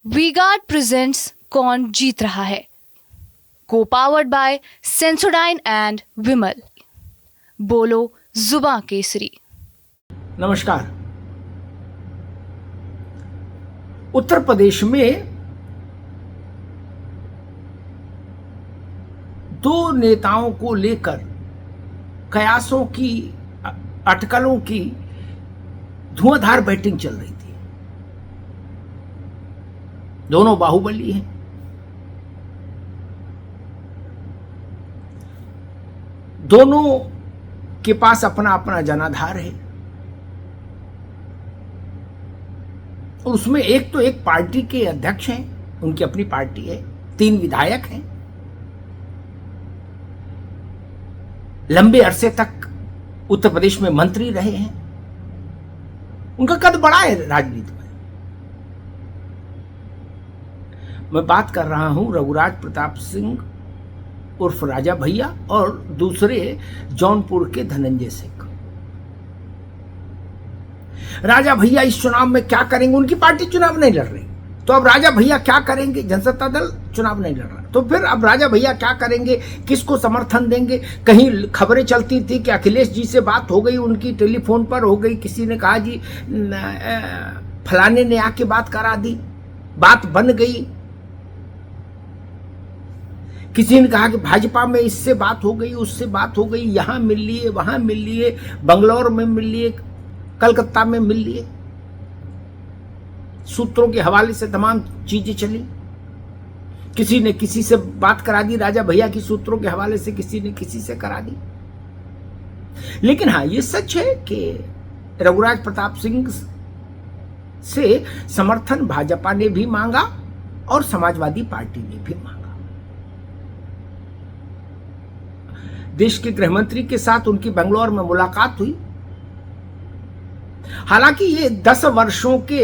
V-Guard presents कौन जीत रहा है, को पावर्ड बाय सेंसोडाइन एंड विमल। बोलो जुबां केसरी। नमस्कार। उत्तर प्रदेश में दो नेताओं को लेकर कयासों की, अटकलों की धुआंधार बैटिंग चल रही थी। दोनों बाहुबली हैं। दोनों के पास अपना अपना जनाधार है और उसमें एक तो एक पार्टी के अध्यक्ष हैं, उनकी अपनी पार्टी है, 3 विधायक हैं, लंबे अरसे तक उत्तर प्रदेश में मंत्री रहे हैं, उनका कद बड़ा है राजनीति में। मैं बात कर रहा हूं रघुराज प्रताप सिंह उर्फ राजा भैया और दूसरे जौनपुर के धनंजय सिंह। राजा भैया इस चुनाव में क्या करेंगे? उनकी पार्टी चुनाव नहीं लड़ रही, तो अब राजा भैया क्या करेंगे? जनसत्ता दल चुनाव नहीं लड़ रहा, तो फिर अब राजा भैया क्या करेंगे? किसको समर्थन देंगे? कहीं खबरें चलती थी कि अखिलेश जी से बात हो गई, उनकी टेलीफोन पर हो गई, किसी ने कहा जी फलाने ने आके बात करा दी, बात बन गई। किसी ने कहा कि भाजपा में इससे बात हो गई, उससे बात हो गई, यहां मिल लिए, वहां मिल लिए, बंगलौर में मिल लिए, कलकत्ता में मिल लिए। सूत्रों के हवाले से तमाम चीजें चली। किसी ने किसी से बात करा दी, राजा भैया की सूत्रों के हवाले से किसी ने किसी से करा दी। लेकिन हाँ, ये सच है कि रघुराज प्रताप सिंह से समर्थन भाजपा ने भी मांगा और समाजवादी पार्टी ने भी मांगा। देश के गृहमंत्री के साथ उनकी बेंगलोर में मुलाकात हुई। हालांकि ये 10 वर्षों के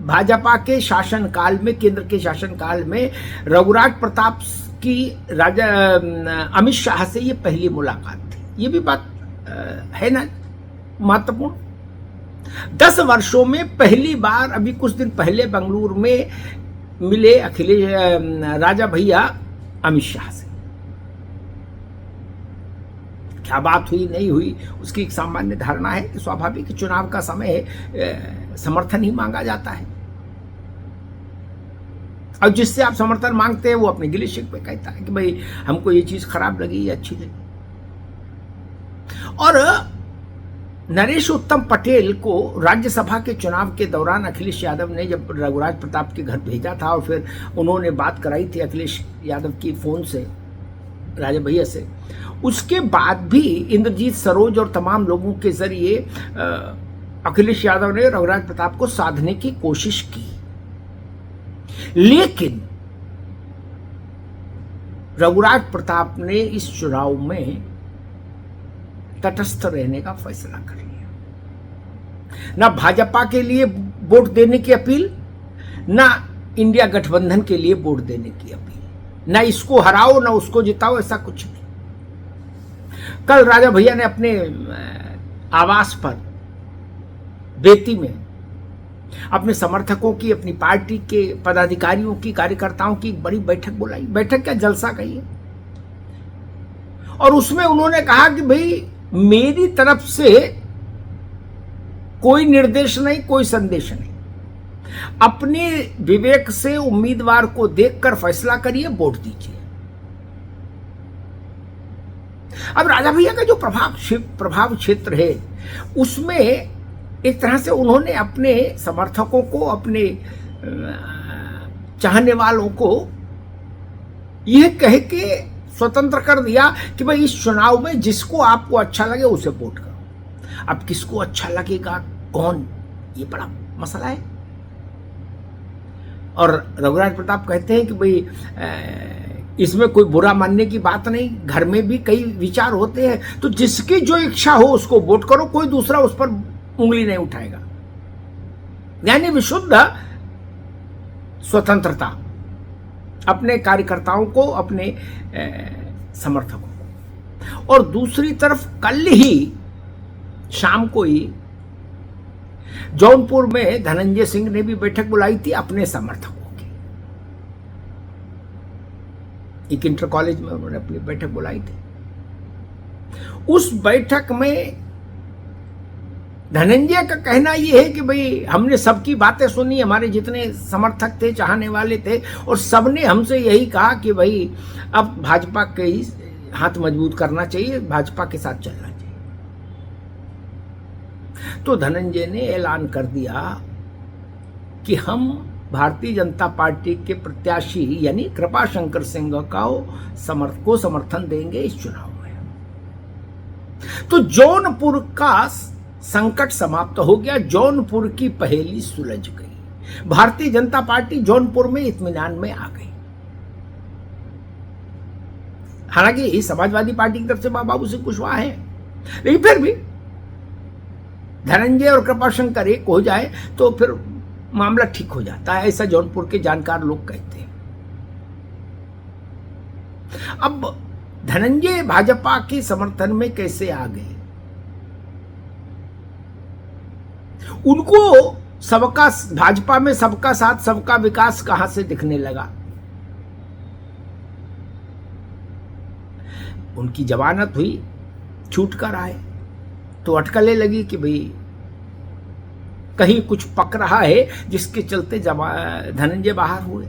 भाजपा के शासनकाल में, केंद्र के शासनकाल में रघुराज प्रताप की राजा अमित शाह से ये पहली मुलाकात थी। ये भी बात है ना महत्वपूर्ण। 10 वर्षों में पहली बार अभी कुछ दिन पहले बेंगलुरु में मिले अखिलेश राजा भैया अमित शाह से। क्या बात हुई नहीं हुई उसकी एक सामान्य धारणा है कि स्वाभाविक चुनाव का समय है, समर्थन ही मांगा जाता है और जिससे आप समर्थन मांगते हैं वो अपने गिले शिकवे कहता है कि भाई हमको ये चीज खराब लगी या अच्छी लगी। और नरेश उत्तम पटेल को राज्यसभा के चुनाव के दौरान अखिलेश यादव ने जब रघुराज प्रताप के घर भेजा था और फिर उन्होंने बात कराई थी अखिलेश यादव की फोन से राजा भैया से, उसके बाद भी इंद्रजीत सरोज और तमाम लोगों के जरिए अखिलेश यादव ने रघुराज प्रताप को साधने की कोशिश की। लेकिन रघुराज प्रताप ने इस चुनाव में तटस्थ रहने का फैसला कर लिया। ना भाजपा के लिए वोट देने की अपील, ना इंडिया गठबंधन के लिए वोट देने की अपील, ना इसको हराओ ना उसको जिताओ, ऐसा कुछ नहीं। कल राजा भैया ने अपने आवास पर बेती में अपने समर्थकों की, अपनी पार्टी के पदाधिकारियों की, कार्यकर्ताओं की एक बड़ी बैठक बुलाई। बैठक क्या, जलसा कहिए। और उसमें उन्होंने कहा कि भाई मेरी तरफ से कोई निर्देश नहीं, कोई संदेश नहीं, अपने विवेक से उम्मीदवार को देखकर फैसला करिए, वोट दीजिए। अब राजा भैया का जो प्रभाव क्षेत्र है उसमें एक तरह से उन्होंने अपने समर्थकों को, अपने चाहने वालों को यह कह के स्वतंत्र कर दिया कि भाई इस चुनाव में जिसको आपको अच्छा लगे उसे वोट करो। अब किसको अच्छा लगेगा, कौन, ये बड़ा मसला है। और रघुराज प्रताप कहते हैं कि भाई इसमें कोई बुरा मानने की बात नहीं, घर में भी कई विचार होते हैं, तो जिसकी जो इच्छा हो उसको वोट करो, कोई दूसरा उस पर उंगली नहीं उठाएगा। यानी विशुद्ध स्वतंत्रता अपने कार्यकर्ताओं को, अपने समर्थकों को। और दूसरी तरफ कल ही शाम को ही जौनपुर में धनंजय सिंह ने भी बैठक बुलाई थी अपने समर्थकों की। एक इंटर कॉलेज में उन्होंने अपनी बैठक बुलाई थी। उस बैठक में धनंजय का कहना यह है कि भाई हमने सबकी बातें सुनी, हमारे जितने समर्थक थे, चाहने वाले थे, और सबने हमसे यही कहा कि भाई अब भाजपा के ही हाथ मजबूत करना चाहिए, भाजपा के साथ चलना चाहिए। तो धनंजय ने ऐलान कर दिया कि हम भारतीय जनता पार्टी के प्रत्याशी यानी कृपाशंकर सिंह को समर्थन देंगे इस चुनाव में। तो जौनपुर का संकट समाप्त हो गया, जौनपुर की पहेली सुलझ गई। भारतीय जनता पार्टी जौनपुर में इत्मीनान में आ गई। हालांकि समाजवादी पार्टी की तरफ से बाबू सिंह कुशवाहा है, लेकिन फिर भी धनंजय और कृपाशंकर एक हो जाए तो फिर मामला ठीक हो जाता है, ऐसा जौनपुर के जानकार लोग कहते हैं। अब धनंजय भाजपा के समर्थन में कैसे आ गए? उनको सबका भाजपा में सबका साथ सबका विकास कहां से दिखने लगा? उनकी जमानत हुई, छूट कर आए तो अटकलें लगी कि भाई कहीं कुछ पक रहा है, जिसके चलते धनंजय बाहर हुए।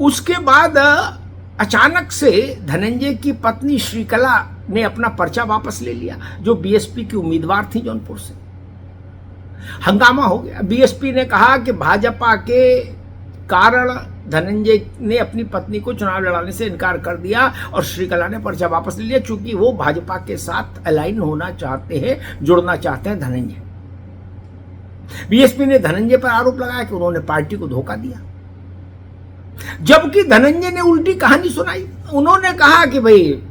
उसके बाद अचानक से धनंजय की पत्नी श्रीकला ने अपना पर्चा वापस ले लिया, जो बीएसपी की उम्मीदवार थी जौनपुर से। हंगामा हो गया। बीएसपी ने कहा कि भाजपा के कारण धनंजय ने अपनी पत्नी को चुनाव लड़ाने से इनकार कर दिया और श्रीकला ने पर्चा वापस ले लिया, क्योंकि वो भाजपा के साथ अलाइन होना चाहते हैं, जुड़ना चाहते हैं धनंजय। बीएसपी ने धनंजय पर आरोप लगाया कि उन्होंने पार्टी को धोखा दिया, जबकि धनंजय ने उल्टी कहानी सुनाई। उन्होंने कहा कि भाई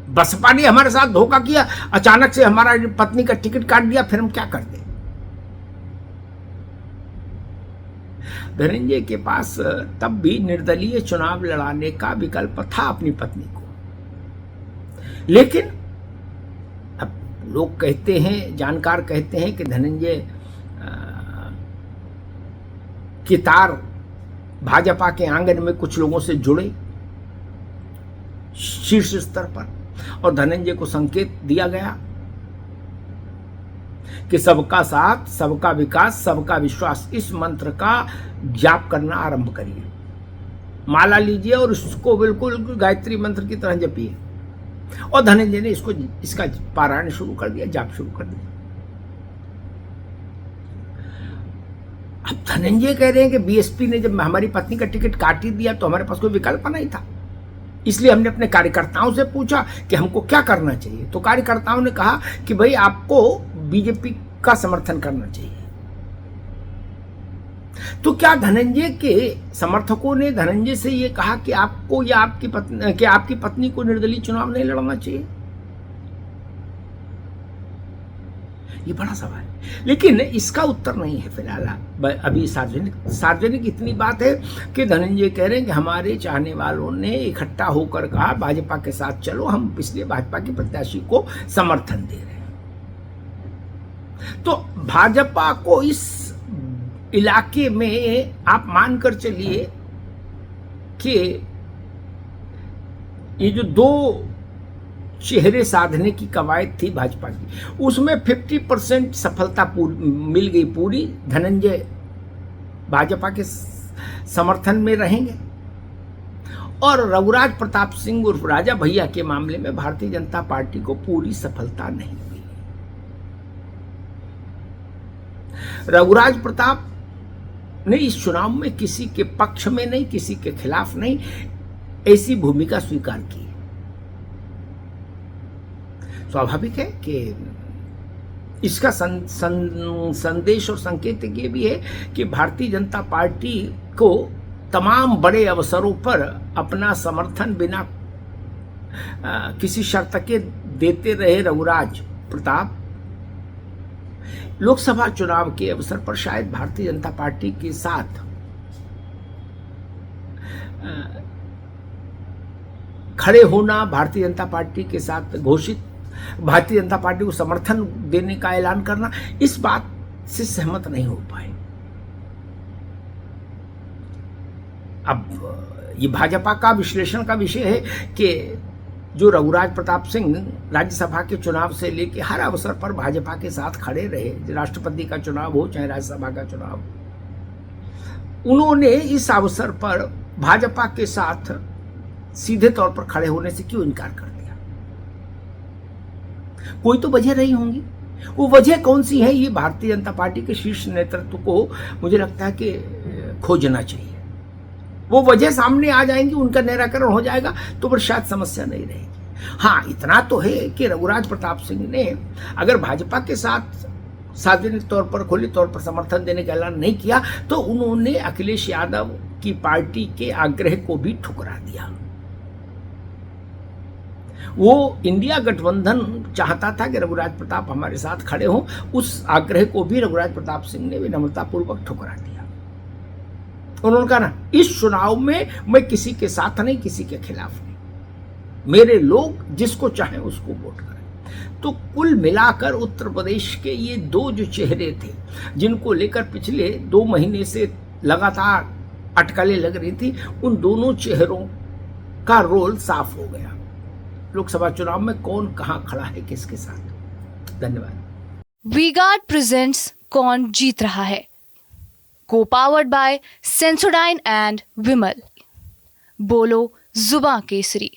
बसपा ने हमारे साथ धोखा किया, अचानक से हमारा पत्नी का टिकट काट दिया, फिर हम क्या करते? धनंजय के पास तब भी निर्दलीय चुनाव लड़ाने का विकल्प था अपनी पत्नी को, लेकिन अब लोग कहते हैं, जानकार कहते हैं कि धनंजय की तार भाजपा के आंगन में कुछ लोगों से जुड़े शीर्ष स्तर पर, और धनंजय को संकेत दिया गया कि सबका साथ, सबका विकास, सबका विश्वास, इस मंत्र का जाप करना आरंभ करिए, माला लीजिए और इसको बिल्कुल गायत्री मंत्र की तरह जपिए। और धनंजय ने इसका पारायण शुरू कर दिया, जाप शुरू कर दिया। अब धनंजय कह रहे हैं कि बीएसपी ने जब हमारी पत्नी का टिकट काट ही दिया तो हमारे पास कोई विकल्प नहीं था, इसलिए हमने अपने कार्यकर्ताओं से पूछा कि हमको क्या करना चाहिए। तो कार्यकर्ताओं ने कहा कि भाई आपको बीजेपी का समर्थन करना चाहिए। तो क्या धनंजय के समर्थकों ने धनंजय से यह कहा कि आपको या आपकी पत्नी को निर्दलीय चुनाव नहीं लड़ना चाहिए? ये बड़ा सवाल है, लेकिन इसका उत्तर नहीं है फिलहाल अभी सार्वजनिक इतनी बात है कि धनंजय कह रहे हैं कि हमारे चाहने वालों ने इकट्ठा होकर कहा भाजपा के साथ चलो, हम इसलिए भाजपा के प्रत्याशी को समर्थन दे रहे हैं। तो भाजपा को इस इलाके में आप मानकर चलिए कि ये जो दो चेहरे साधने की कवायद थी भाजपा की, उसमें 50% सफलता मिल गई पूरी। धनंजय भाजपा के समर्थन में रहेंगे और रघुराज प्रताप सिंह उर्फ राजा भैया के मामले में भारतीय जनता पार्टी को पूरी सफलता नहीं मिली। रघुराज प्रताप ने इस चुनाव में किसी के पक्ष में नहीं, किसी के खिलाफ नहीं, ऐसी भूमिका स्वीकार की। स्वाभाविक है कि इसका संदेश और संकेत ये भी है कि भारतीय जनता पार्टी को तमाम बड़े अवसरों पर अपना समर्थन बिना किसी शर्त के देते रहे रघुराज प्रताप, लोकसभा चुनाव के अवसर पर शायद भारतीय जनता पार्टी के साथ खड़े होना, भारतीय जनता पार्टी के साथ घोषित भारतीय जनता पार्टी को समर्थन देने का ऐलान करना, इस बात से सहमत नहीं हो पाए। अब ये भाजपा का विश्लेषण का विषय है कि जो रघुराज प्रताप सिंह राज्यसभा के चुनाव से लेकर हर अवसर पर भाजपा के साथ खड़े रहे, राष्ट्रपति का चुनाव हो चाहे राज्यसभा का चुनाव, उन्होंने इस अवसर पर भाजपा के साथ सीधे तौर पर खड़े होने से क्यों इनकार कर दिया? कोई तो वजह रही होंगी। वो वजह कौन सी है, ये भारतीय जनता पार्टी के शीर्ष नेतृत्व को मुझे लगता है कि खोजना चाहिए। वो वजह सामने आ जाएंगी, उनका निराकरण हो जाएगा तो फिर शायद समस्या नहीं रहेगी। हाँ, इतना तो है कि रघुराज प्रताप सिंह ने अगर भाजपा के साथ सार्वजनिक तौर पर, खुले तौर पर समर्थन देने का ऐलान नहीं किया तो उन्होंने अखिलेश यादव की पार्टी के आग्रह को भी ठुकरा दिया। वो इंडिया गठबंधन चाहता था कि रघुराज प्रताप हमारे साथ खड़े हों, उस आग्रह को भी रघुराज प्रताप सिंह ने विनम्रतापूर्वक ठुकरा दिया। उन्होंने कहा ना, इस चुनाव में मैं किसी के साथ नहीं, किसी के खिलाफ नहीं, मेरे लोग जिसको चाहे उसको वोट करें। तो कुल मिलाकर उत्तर प्रदेश के ये दो जो चेहरे थे, जिनको लेकर पिछले 2 महीने से लगातार अटकलें लग रही थी, उन दोनों चेहरों का रोल साफ हो गया। लोकसभा चुनाव में कौन कहां खड़ा है किसके साथ। धन्यवाद। वी-गार्ड प्रेजेंट्स कौन जीत रहा है, को पावर्ड बाय सेंसोडाइन एंड विमल। बोलो जुबां केसरी।